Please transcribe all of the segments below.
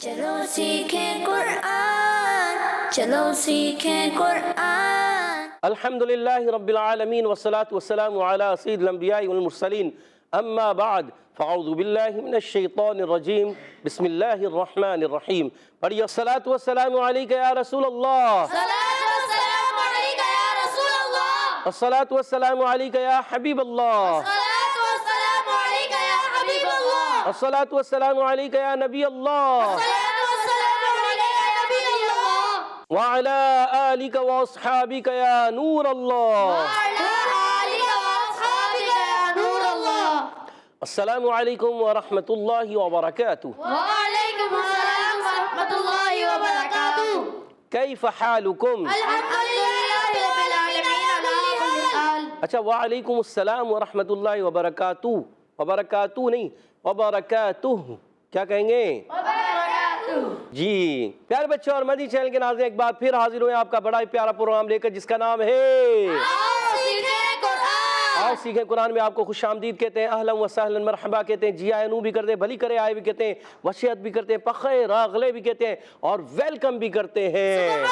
چلو سیکھیں قرآن، چلو سیکھیں قرآن۔ الحمدللہ رب العالمین والصلاة والسلام علی سید الانبیاء والمرسلین، اما بعد فاعوذ باللہ من الشیطان الرجیم، بسم اللہ الرحمن الرحیم۔ پڑھیے الصلاة والسلام علیکہ یا رسول اللہ، الصلاۃ والسلام علیکہ یا رسول اللہ، الصلاة والسلام علیکہ یا حبیب اللہ، الصلاۃ والسلام علیکہ یا حبیب اللہ، الصلاة والسلام علیکہ یا نبی اللہ، الصلاۃ والسلام علیکہ یا نبی اللہ، وعلی آلک واصحابک یا نور اللہ۔ وعلی آلک واصحابک یا نور اللہ۔ السلام علیکم ورحمۃ اللہ وبرکاتہ۔ وعلیکم السلام ورحمۃ اللہ وبرکاتہ۔ کیف حالکم؟ الحمدللہ رب العالمین علی کل حال۔ اچھا، وعلیکم السلام ورحمۃ اللہ وبرکاتہ، وبرکاتہ نہیں وبرکاتہ، کیا کہیں گے؟ جی پیارے بچوں اور مدنی چینل کے ناظرین، ایک بار پھر حاضر ہوئے آپ کا بڑا ہی پیارا پروگرام لے کر، جس کا نام ہے آؤ سیکھیں قرآن میں آپ کو خوش آمدید کہتے ہیں، اہلا و سہلا مرحبا کہتے ہیں، جی آئے نو بھی کرتے ہیں، بھلی کرے آئے بھی کہتے ہیں، وصیت بھی کرتے ہیں، پخیر اغلے بھی کہتے ہیں، اور ویلکم بھی کرتے ہیں۔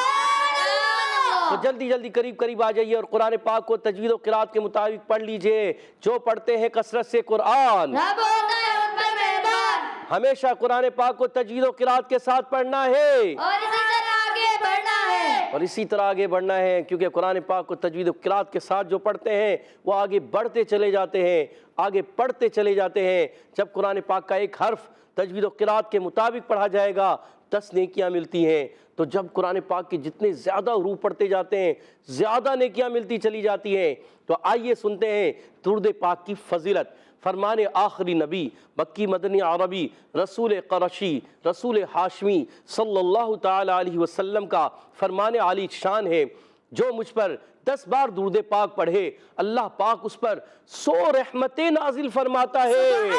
تو جلدی جلدی قریب آ جائیے اور قرآن پاک کو تجوید و قرات کے مطابق پڑھ لیجئے۔ جو پڑھتے ہیں کثرت سے قرآن، رب ہوتا ہے ان پر مہربان، ہمیشہ قرآن پاک کو تجوید و قرات کے ساتھ پڑھنا ہے اور اسی طرح آگے بڑھنا ہے، اور اسی طرح آگے بڑھنا ہے، کیونکہ قرآن پاک کو تجوید و قرات کے ساتھ جو پڑھتے ہیں وہ آگے بڑھتے چلے جاتے ہیں، آگے پڑھتے چلے جاتے ہیں۔ جب قرآن پاک کا ایک حرف تجوید و قرات کے مطابق پڑھا جائے گا 10 نیکیاں ملتی ہیں۔ تو جب قرآن پاک کے جتنے زیادہ حروف پڑھتے جاتے ہیں زیادہ نیکیاں ملتی چلی جاتی ہیں۔ تو آئیے سنتے ہیں درود پاک کی فضیلت۔ فرمان آخری نبی، مکی مدنی عربی، رسول قرشی، رسول ہاشمی صلی اللہ تعالی علیہ وسلم کا فرمان عالی شان ہے، جو مجھ پر 10 بار درود پاک پڑھے اللہ پاک اس پر 100 رحمتیں نازل فرماتا ہے۔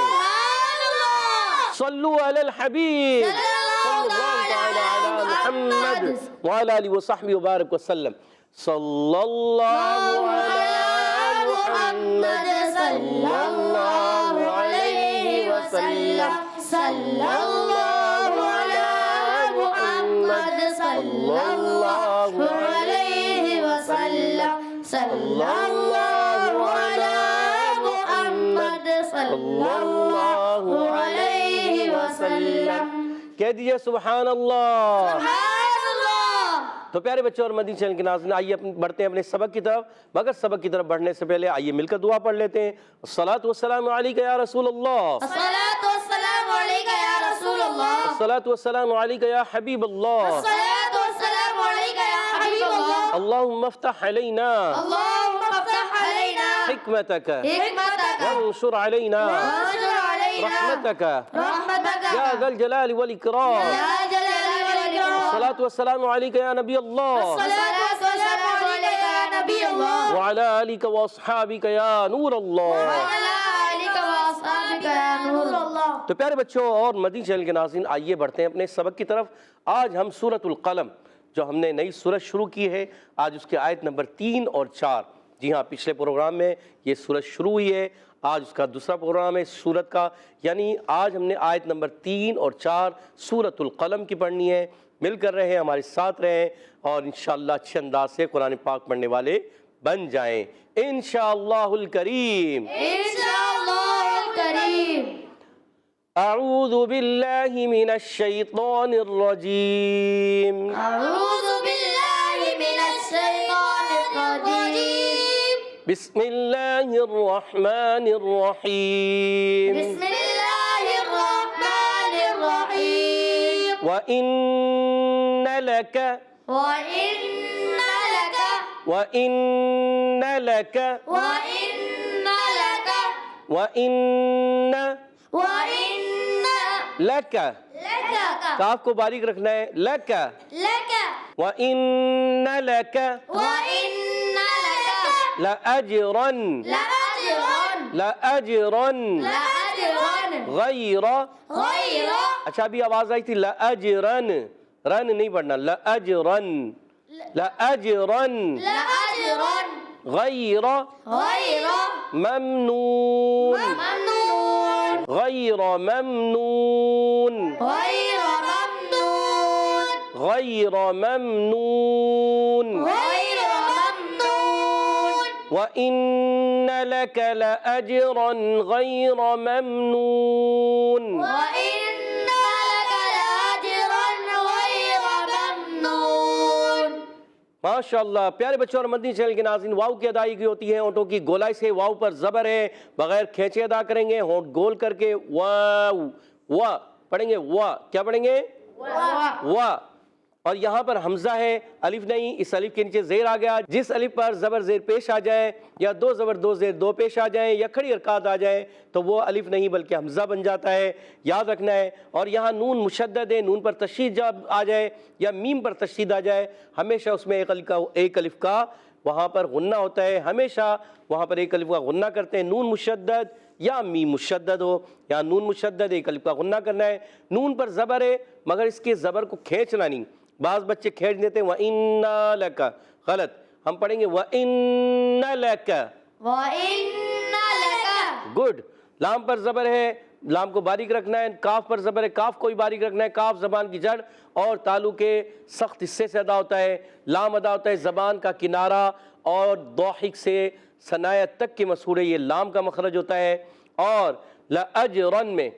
صلو علی الحبیب صلی اللہ تعالی علی محمد وعلی آلہ وصحبہ وبارک وسلم۔ صلی اللہ علی محمد صلی اللہ علیہ وسلم، صلی اللہ علی محمد صلی اللہ علیہ وسلم، صلی اللہ علی محمد صلی اللہ علیہ وسلم۔ کہہ دیجئے سبحان اللہ۔ سبحان اللہ۔ تو پیارے بچوں اور مدنی چینل کے ناظرین، آئیے بڑھتے ہیں اپنے سبق کی طرف، مگر سبق کی طرف بڑھنے سے پہلے آئیے مل کر دعا پڑھ لیتے ہیں۔ الصلاۃ والسلام علیکہ یا رسول اللہ، الصلاۃ والسلام علیکہ یا رسول اللہ، الصلاۃ والسلام علیکہ یا حبیب اللہ، الصلاۃ والسلام علیکہ یا حبیب اللہ۔ اللہم افتح علینا اللہم افتح علینا حکمتک حکمتک وانشر علینا وانشر علینا رحمتک رحمتک یا ذا الجلال والاکرام۔ یا جلال والاکرام۔ الصلاۃ والسلام علیکہ یا نبی اللہ الصلاۃ والسلام علیکہ یا نبی اللہ، وعلی آلک واصحابک یا نور اللہ۔ وعلی آلک واصحابک یا نور اللہ۔ تو پیارے بچوں اور مدنی چینل کے ناظرین، آئیے بڑھتے ہیں اپنے سبق کی طرف۔ آج ہم سورۃ القلم، جو ہم نے نئی سورت شروع کی ہے، آج اس کے آیت نمبر 3 اور 4۔ جی ہاں، پچھلے پروگرام میں یہ سورت شروع ہوئی ہے، آج اس کا دوسرا پروگرام ہے اس سورت کا، یعنی آج ہم نے آیت نمبر 3 اور 4 سورۃ القلم کی پڑھنی ہے۔ مل کر رہیں، ہمارے ساتھ رہیں، اور انشاءاللہ اچھے انداز سے قرآن پاک پڑھنے والے بن جائیں انشاءاللہ الکریم۔ انشاءاللہ الکریم۔ اعوذ باللہ من الشیطان الرجیم، اعوذ باللہ من الشیطان الرجیم، بسم اللہ الرحمن الرحیم، بسم اللہ الرحمن الرحیم۔ وَإِنَّ لَكَ وَإِنَّ لَكَ وَإِنَّ لَكَ وَإِنَّ لَكَ وَإِنَّ وَإِنَّ لَكَ، لَكَ کاف کو باریک رکھنا ہے، لَكَ لَكَ وَإِنَّ لَكَ وَإِنَّ لَكَ لَأَجْرًا لَأَجْرًا لَأَجْرًا لَأَجْرًا غَيْرَ، غَيْرَ، اچھا ابھی آواز آئی تھی لَأَجْرًا، رن نہیں پڑھنا، لَأَجْرًا لَأَجْرًا لَأَجْرًا غَيْرَ غَيْرَ ممنون ممنون غَيْرَ ممنون غَيْرَ ممنون غير ممنون غير ممنون وإن لك لأجرا غير ممنون وإن لك لأجرا غير ممنون۔ ماشاءاللہ پیارے بچوں اور مدنی چینل کے ناظرین، واو کی ادائیگی ہوتی ہے ہونٹوں کی گولائی سے، واو پر زبر ہے، بغیر کھینچے ادا کریں گے، ہونٹ گول کر کے واو وا پڑھیں گے، وا کیا پڑھیں گے؟ وا۔ اور یہاں پر حمزہ ہے، الف نہیں، اس الف کے نیچے زیر آ گیا، جس الف پر زبر زیر پیش آ جائے یا دو زبر دو زیر دو پیش آ جائیں یا کھڑی حرکات آ جائیں تو وہ الف نہیں بلکہ حمزہ بن جاتا ہے، یاد رکھنا ہے۔ اور یہاں نون مشدد ہے، نون پر تشدید جب آ جائے یا میم پر تشدید آ جائے ہمیشہ اس میں ایک الف کا وہاں پر غنہ ہوتا ہے، ہمیشہ وہاں پر ایک الف کا غنہ کرتے ہیں، نون مشدد یا میم مشدد ہو، یا نون مشدد ایک الف کا غنہ کرنا ہے۔ نون پر زبر ہے مگر اس کے زبر کو کھینچنا نہیں، بعض بچے کھینچ دیتے ہیں وَإِنَّ لَكَ، غلط، ہم پڑھیں گے وَإِنَّ لَكَ، وَإِنَّ لَكَ۔ گڈ۔ لام پر زبر ہے، لام کو باریک رکھنا ہے، کاف پر زبر ہے، کاف کو بھی باریک رکھنا ہے، کاف زبان کی جڑ اور تالو کے سخت حصے سے ادا ہوتا ہے، لام ادا ہوتا ہے زبان کا کنارہ اور ضاحک سے ثنایہ تک کے مسور ہے، یہ لام کا مخرج ہوتا ہے۔ اور لَأَجْرًا میں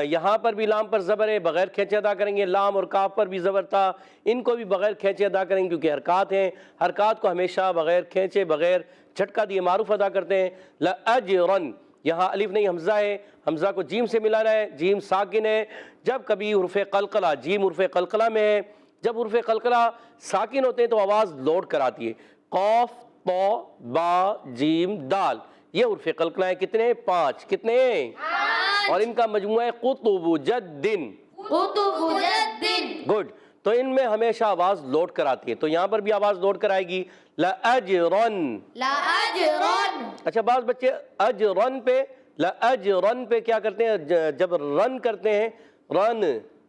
یہاں پر بھی لام پر زبر ہے، بغیر کھینچے ادا کریں گے، لام اور کاف پر بھی زبر تھا، ان کو بھی بغیر کھینچے ادا کریں گے کیونکہ حرکات ہیں، حرکات کو ہمیشہ بغیر کھینچے بغیر جھٹکا دیے معروف ادا کرتے ہیں۔ لَأَجْرًا یہاں الف نہیں حمزہ ہے، حمزہ کو جیم سے ملانا ہے، جیم ساکن ہے، جب کبھی حرف قلقلہ، جیم حرف قلقلہ میں ہے، جب حرف قلقلہ ساکن ہوتے ہیں تو آواز لوڈ کراتی ہے، قاف طا با جیم دال، یہ حرف قلقلہ ہیں، کتنے؟ 5، کتنے؟ اور ان کا مجموعہ ہے قطب جدن، قطب جدن۔ گڈ، تو ان میں ہمیشہ آواز لوڈ کراتی ہے، تو یہاں پر بھی آواز لوڈ کرائے گی لَأَجْرًا۔ لَأَجْرًا۔ اچھا بعض بچے اجرن پہ لَأَجْرًا پہ کیا کرتے ہیں، جب رن کرتے ہیں رن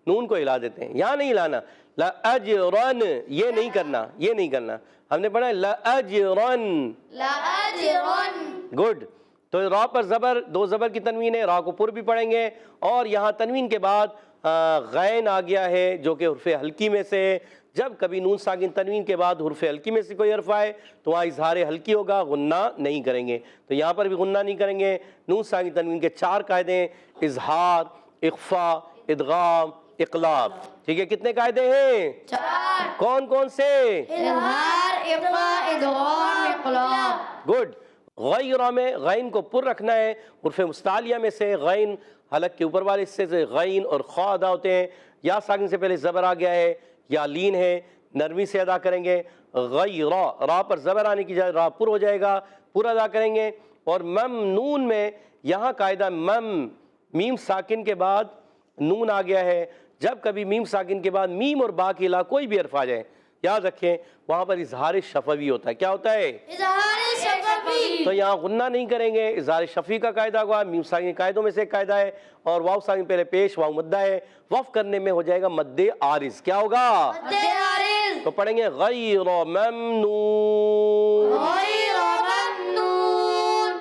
نون کو ہلا دیتے ہیں، یہاں نہیں ہلانا، لَأَجْرًا یہ نہیں کرنا، یہ نہیں کرنا، ہم نے پڑھا ہے لَأَجْرًا، لَأَجْرًا۔ گڈ۔ تو را پر زبر، دو زبر کی تنوین ہے، را کو پر بھی پڑھیں گے، اور یہاں تنوین کے بعد غین آ گیا ہے جو کہ حرف حلقی میں سے ہے، جب کبھی نون ساکن تنوین کے بعد حرف حلقی میں سے کوئی حرف آئے تو وہاں اظہار حلقی ہوگا، غنہ نہیں کریں گے، تو یہاں پر بھی غنہ نہیں کریں گے۔ نون ساکن تنوین کے 4 قاعدے ہیں، اظہار، اخفاء، ادغام، اقلاب، ٹھیک ہے، کتنے قاعدے ہیں؟ 4۔ کون کون سے؟ اظہار، اخفاء، ادغام، اقلاب۔ گڈ۔ غیرہ میں غین کو پر رکھنا ہے، حرف مستعلیہ میں سے غین حلق کے اوپر والے حصے سے غین اور خا ادا ہوتے ہیں، یا ساکن سے پہلے زبر آ گیا ہے یا لین ہے، نرمی سے ادا کریں گے، غیرہ، را پر زبر آنے کی جائے را پر ہو جائے گا، پر ادا کریں گے۔ اور ممنون میں یہاں قاعدہ میم ساکن کے بعد نون آ گیا ہے، جب کبھی میم ساکن کے بعد میم اور با کے علاوہ کوئی بھی حرف آ جائے یاد رکھیں وہاں پر اظہار شفوی ہوتا ہے، کیا ہوتا ہے؟ اظہار شفوی۔ تو یہاں غنہ نہیں کریں گے، اظہار شفوی کا قاعدہ ہوا، میم ساکن قاعدوں میں سے ایک قاعدہ ہے، اور واو ساکن پہلے پیش، واو مدہ ہے، وقف کرنے میں ہو جائے گا مد عارض، کیا ہوگا؟ مد عارض۔ تو پڑھیں گے غیر ممنون، غیر ممنون۔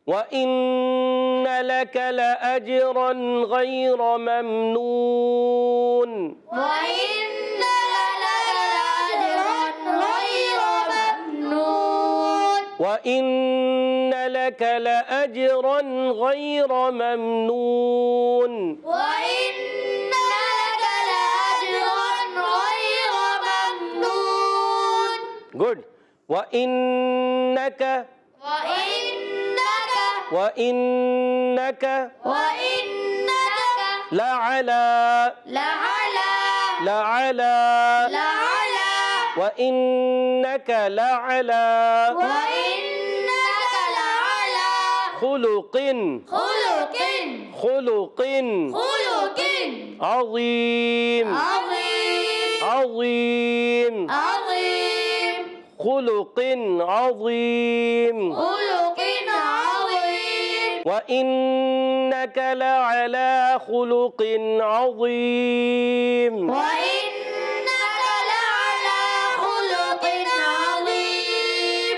وَإِنَّ لَكَ لَأَجْرًا غَيْرَ مَمْنُونٍ وَإِنَّ لَكَ لَأَجْرًا غَيْرَ ممنون۔ وَإِنَّ لَكَ لَأَجْرًا غَيْرَ مَمْنُونٍ وَإِنَّ لَكَ لَأَجْرًا غَيْرَ ممنون۔ گڈ۔ وَإِنَّكَ وَإِنَّكَ وَإِنَّكَ وَإِنَّكَ لَعَلَى لَعَلَى لَعَلَى لَعَلَى وَإِنَّكَ لَعَلَى وَإِنَّكَ لَعَلَى خُلُقٍ خُلُقٍ خُلُقٍ خُلُقٍ عظيم عظيم عظيم عظيم خُلُقٍ عظيم خُلُقٍ عظيم وَإِنَّكَ لَعَلَى خُلُقٍ عظيم وَإِنَّكَ لَعَلَى خُلُقٍ عظيم۔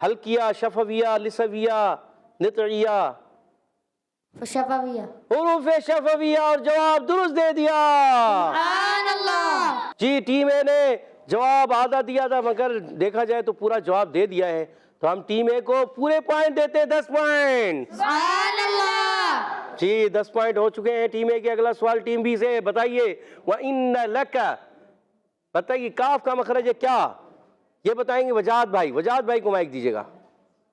حلقیہ، شفویہ، لسویہ، نطعیہ؟ شفویہ۔ حروف شفویہ، اور جواب درست دے دیا۔ سبحان اللہ۔ جی ٹیم اے نے جواب آدھا دیا تھا، مگر دیکھا جائے تو پورا جواب دے دیا ہے، تو ہم ٹیم اے کو پورے پوائنٹ دیتے ہیں، 10 پوائنٹ۔ سبحان اللہ۔ جی 10 پوائنٹ ہو چکے ہیں ٹیم اے کے۔ اگلا سوال ٹیم بی سے، بتائیے وَإِنَّ لَكَ، بتائیے کاف کا مخرج ہے کیا؟ یہ بتائیں گے وجاد بھائی۔ وجاد بھائی کو مائک دیجیے گا۔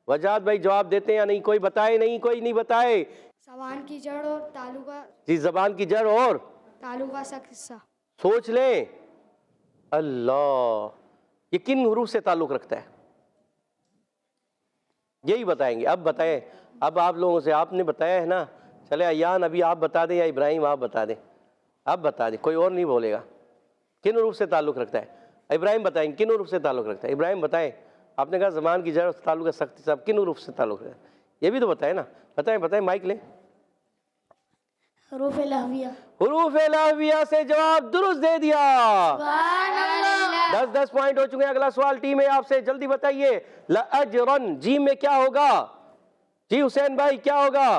وجاد بھائی جواب دیتے ہیں یا نہیں؟ کوئی بتائے نہیں، کوئی نہیں بتائے۔ زبان کی جڑ اور تالو کا جی زبان کی جڑ اور تالو کا سا حصہ۔ سوچ لیں۔ اللہ، یہ کن حروف سے تعلق رکھتا ہے؟ یہی بتائیں گے۔ اب بتائیں، اب آپ لوگوں سے آپ نے بتایا ہے نا، چلے ایان ابھی آپ بتا دیں یا ابراہیم آپ بتا دیں؟ آپ بتا دیں، کوئی اور نہیں بولے گا۔ کن حروف سے تعلق رکھتا ہے؟ ابراہیم بتائیں کن حروف سے تعلق رکھتا ہے؟ ابراہیم بتائیں۔ آپ نے کہا زبان کی جڑ تعلق ہے سختی صاحب، کن حروف سے تعلق رکھتا ہے؟ یہ بھی تو بتائیں نا، بتائیں بتائیں، مائک لیں۔ حروف لہویہ۔ حروف لہویہ سے جواب درست دے دیا۔ سبحان اللہ۔ 10 پوائنٹ ہو چکے ہیں۔ اگلا سوال ٹیم ہے آپ سے، جلدی بتائیے۔ لأجرن، جیم میں کیا ہوگا؟ جی حسین بھائی کیا ہوگا؟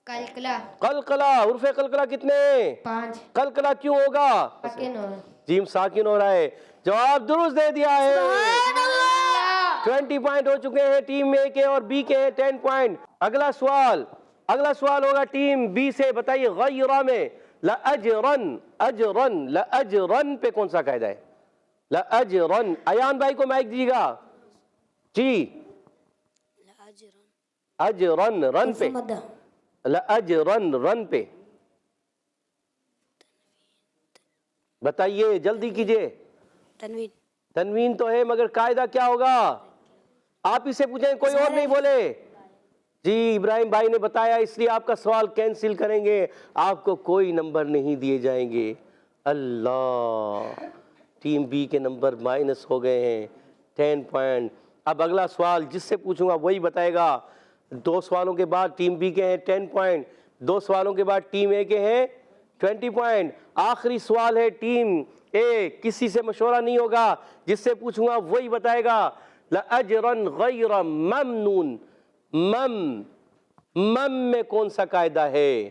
قلقلہ۔ قلقلہ۔ حروف قلقلہ کتنے؟ 5۔ قلقلہ کیوں ہوگا؟ ساکن ہو۔ جیم ساکن ہو رہا ہے، جواب درست دے دیا ہے۔ سبحان اللہ۔ 20 پوائنٹ ہو چکے ہیں ٹیم اے کے، اور بی کے ہیں 10 پوائنٹ۔ اگلا سوال ہوگا ٹیم بی سے، بتائیے غیرہ میں لأجرن، اجرن، لأجرن پہ کون سا قاعدہ ہے؟ لأجرن، ایان بھائی کو مائک دیجیے گا۔ جی اجرن، رن پہ، لأجرن، رن پہ بتائیے، جلدی کیجئے۔ تنوین۔ تنوین تو ہے، مگر قاعدہ کیا ہوگا؟ آپ ہی سے پوچھیں، کوئی اور نہیں بولے۔ جی ابراہیم بھائی نے بتایا، اس لیے آپ کا سوال کینسل کریں گے، آپ کو کوئی نمبر نہیں دیے جائیں گے۔ اللہ، ٹیم بی کے نمبر مائنس ہو گئے ہیں، 10 پوائنٹ۔ اب اگلا سوال جس سے پوچھوں گا وہی بتائے گا۔ 2 سوالوں کے بعد ٹیم بی کے ہیں 10 پوائنٹ، 2 سوالوں کے بعد ٹیم اے کے ہیں 20 پوائنٹ۔ آخری سوال ہے ٹیم اے، کسی سے مشورہ نہیں ہوگا، جس سے پوچھوں گا وہی بتائے گا۔ لأجرن غیر ممنون، مم میں کون سا قاعدہ ہے؟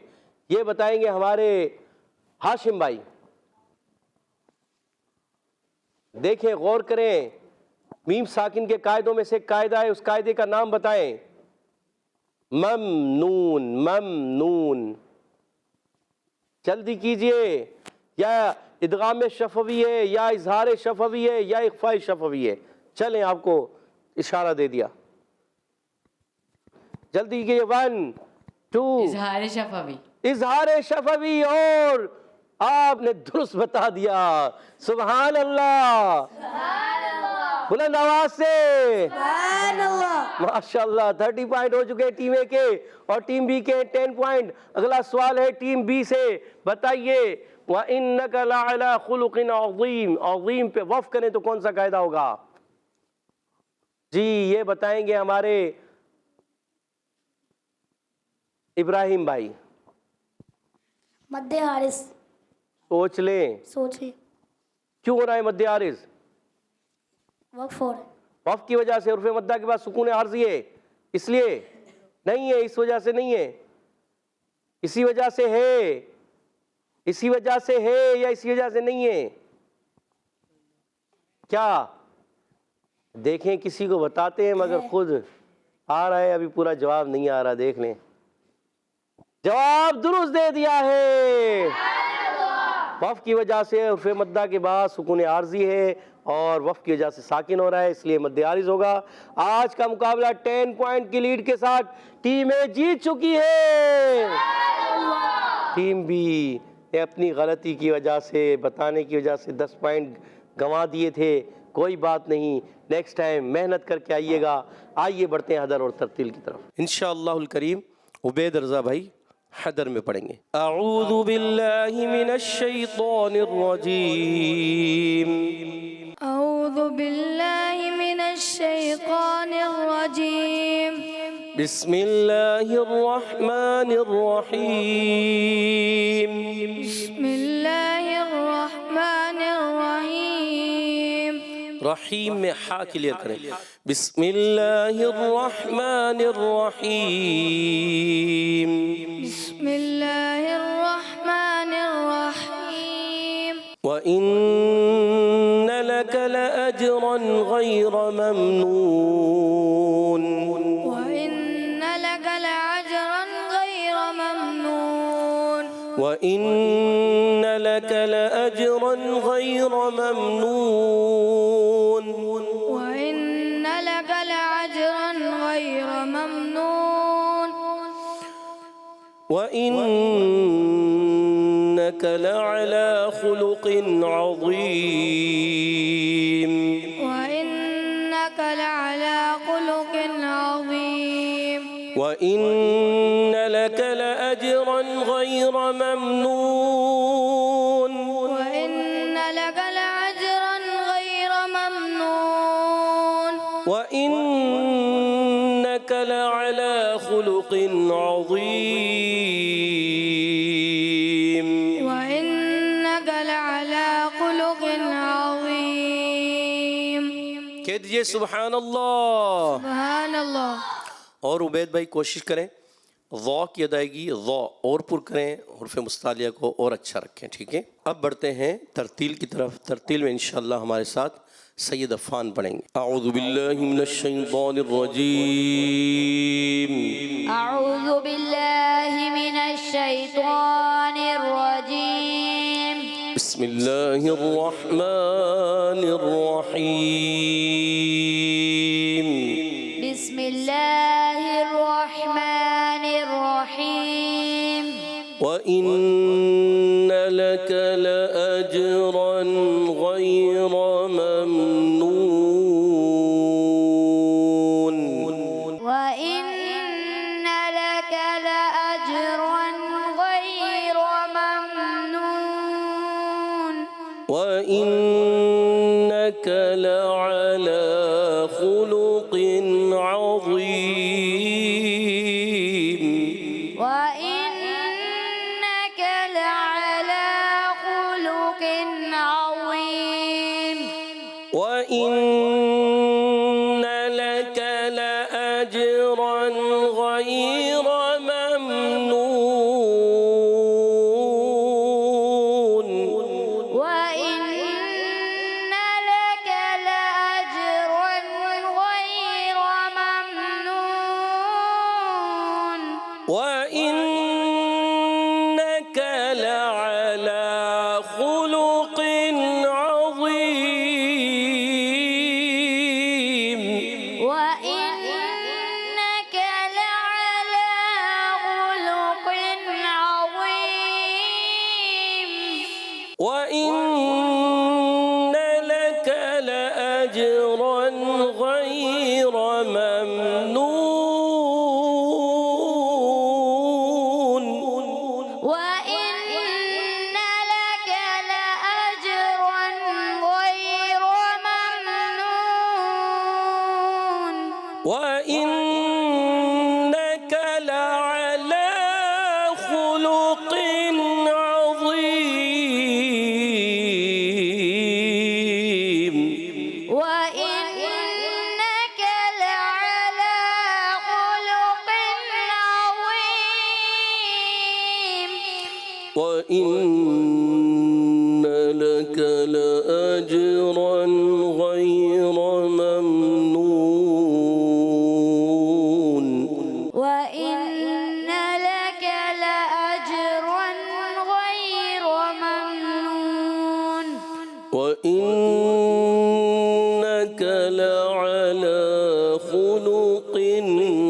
یہ بتائیں گے ہمارے ہاشم بھائی۔ دیکھیں، غور کریں، میم ساکن کے قاعدوں میں سے قاعدہ ہے، اس قاعدے کا نام بتائیں۔ ممنون، ممنون، جلدی کیجئے۔ یا ادغام شفوی ہے، یا اظہار شفوی ہے، یا اخفاء شفوی ہے؟ چلیں، آپ کو اشارہ دے دیا، جلدی کیجئے۔ 1 2 اظہار شفوی۔ اظہار شفوی، اور آپ نے درست بتا دیا۔ سبحان اللہ، بلند آواز سے سبحان اللہ۔ ماشاءاللہ۔ 30 پوائنٹ ہو چکے ٹیم اے کے، اور ٹیم بی کے 10 پوائنٹ۔ اگلا سوال ہے ٹیم بی سے، بتائیے وَإِنَّكَ لَعَلَىٰ خُلُقٍ عَظِيمٍ، عظیم پہ وقف کریں تو کون سا قاعدہ ہوگا؟ جی یہ بتائیں گے ہمارے ابراہیم بھائی۔ مد حارث۔ سوچ لیں، سوچے۔ کیوں ہو رہا ہے مد عارض؟ وقف اور وقف کی وجہ سے، حرف مدہ کے بعد سکون عارضی ہے، اس لیے نہیں ہے، اس وجہ سے نہیں ہے، اسی وجہ سے ہے، اسی وجہ سے ہے یا اسی وجہ سے نہیں ہے؟ کیا دیکھیں، کسی کو بتاتے ہیں مگر خود آ رہا ہے، ابھی پورا جواب نہیں آ رہا، دیکھ لیں۔ جواب درست دے دیا ہے۔ وقف کی وجہ سے حرف مدہ کے بعد سکون عارضی ہے، اور وقف کی وجہ سے ساکن ہو رہا ہے، اس لیے مد عارض ہوگا۔ آج کا مقابلہ 10 پوائنٹ کی لیڈ کے ساتھ ٹیم اے جیت چکی ہے۔ ٹیم بی نے اپنی غلطی کی وجہ سے، بتانے کی وجہ سے 10 پوائنٹ گنوا دیے تھے، کوئی بات نہیں، نیکسٹ ٹائم محنت کر کے آئیے گا۔ آئیے بڑھتے ہیں حدر اور ترتیل کی طرف۔ انشاءاللہ الکریم عبید رضا بھائی حدر میں پڑھیں گے۔ اعوذ باللہ من الشیطان الرجیم، اعوذ باللہ من الشیطان الرجیم، بسم اللہ الرحمن الرحیم، بسم اللہ الرحمن الرحیم، رحیم میں ہا کلیئر کریں. بسم اللہ الرحمن الرحیم. بسم الله الرحمن الرحيم. وَإِنَّ لَكَ لَأَجْرًا غَيْرَ مَمْنُونٍ. وإن لك لأجرا غير ممنون. وَإِنَّ لَكَ لَأَجْرًا غَيْرَ مَمْنُونٍ. وإن لك لأجرا غير ممنون. وَإِنَّكَ لَعَلَى خُلُقٍ عَظِيمٍ. وإنك لعلى خلق عظيم. وَإِنَّ لَكَ لَأَجْرًا غَيْرَ مَمْنُونٍ. وإن لك لأجرا غير ممنون. وَإِنَّكَ لَعَلَى خُلُقٍ عَظِيمٍ. وإنك لعلى خلق عظيم. کہہ دیجئے سبحان اللہ. سبحان اللہ. اور عبید بھائی کوشش کریں ضا کی ادائیگی ضا اور پر کریں، حرف مستعلیہ کو اور اچھا رکھیں. ٹھیک ہے، اب بڑھتے ہیں ترتیل کی طرف. ترتیل میں انشاءاللہ ہمارے ساتھ سید عفان پڑھیں گے. اعوذ باللہ من الشیطان الرجیم. أعوذ بالله من الشيطان الرجيم. بسم اللہ الرحمن الرحیم. بسم الله الرحمن الرحيم. وَإِنَّ لَكَ لَأَجْرًا غَيْرَ مَمْنُونٍ. وإن لك لأجرا غير ممنون. وَإِنَّكَ لَعَلَى خُلُقٍ عَظِيمٍ. وإنك لعلى خلق عظيم. وَإِنَّ لَكَ لَأَجْرًا غَيْرَ مَمْنُونٍ. وإن لك لأجرا غير ممنون. وَإِنَّكَ لَعَلَى خُلُقٍ عَظِيمٍ. وإنك لعلى خلق عظيم. وَإِنَّ لَكَ لَأَجْرًا غَيْرَ مَمْنُونٍ. وإن لك لأجرا غير ممنون. وَإِنَّكَ لَعَلَى خُلُقٍ عَظِيمٍ. وإنك لعلى خلق عظيم. وَإِنَّ لَكَ لَأَجْرًا غَيْرَ مَمْنُونٍ. وإن لك لأجرا غير ممنون. وَإِنَّكَ لَعَلَى خُلُقٍ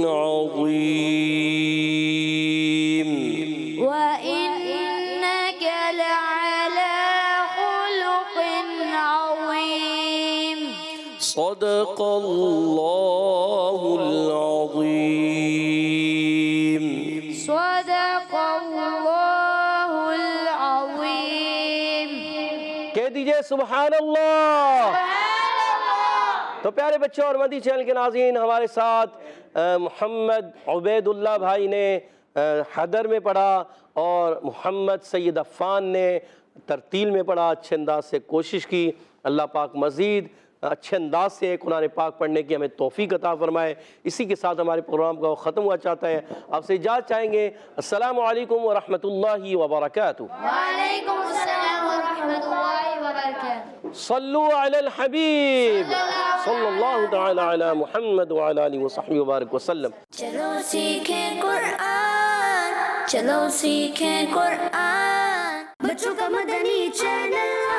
عَظِيمٍ. وإنك لعلى خلق عظيم. صدق الله العظيم. صدق الله العظيم. کہہ دیجئے سبحان اللہ. تو پیارے بچوں اور مدی چینل کے ناظرین، ہمارے ساتھ محمد عبید اللہ بھائی نے حدر میں پڑھا اور محمد سید عفان نے ترتیل میں پڑھا. اچھے انداز سے کوشش کی. اللہ پاک مزید اچھے انداز سے قرآن پاک پڑھنے کی ہمیں توفیق عطا فرمائے۔ اسی کے ساتھ ہمارے پروگرام کا ختم ہوا چاہتا ہے، آپ سے اجازت چاہیں گے۔ السلام علیکم ورحمۃ اللہ وبرکاتہ۔ وعلیکم السلام ورحمۃ اللہ وبرکاتہ۔ صلو علی الحبیب صلی اللہ تعالی علی محمد وعلی آلہ وصحبہ وبارک وسلم۔ چلو سیکھیں قرآن، چلو سیکھیں قرآن، بچوں کا مدنی چینل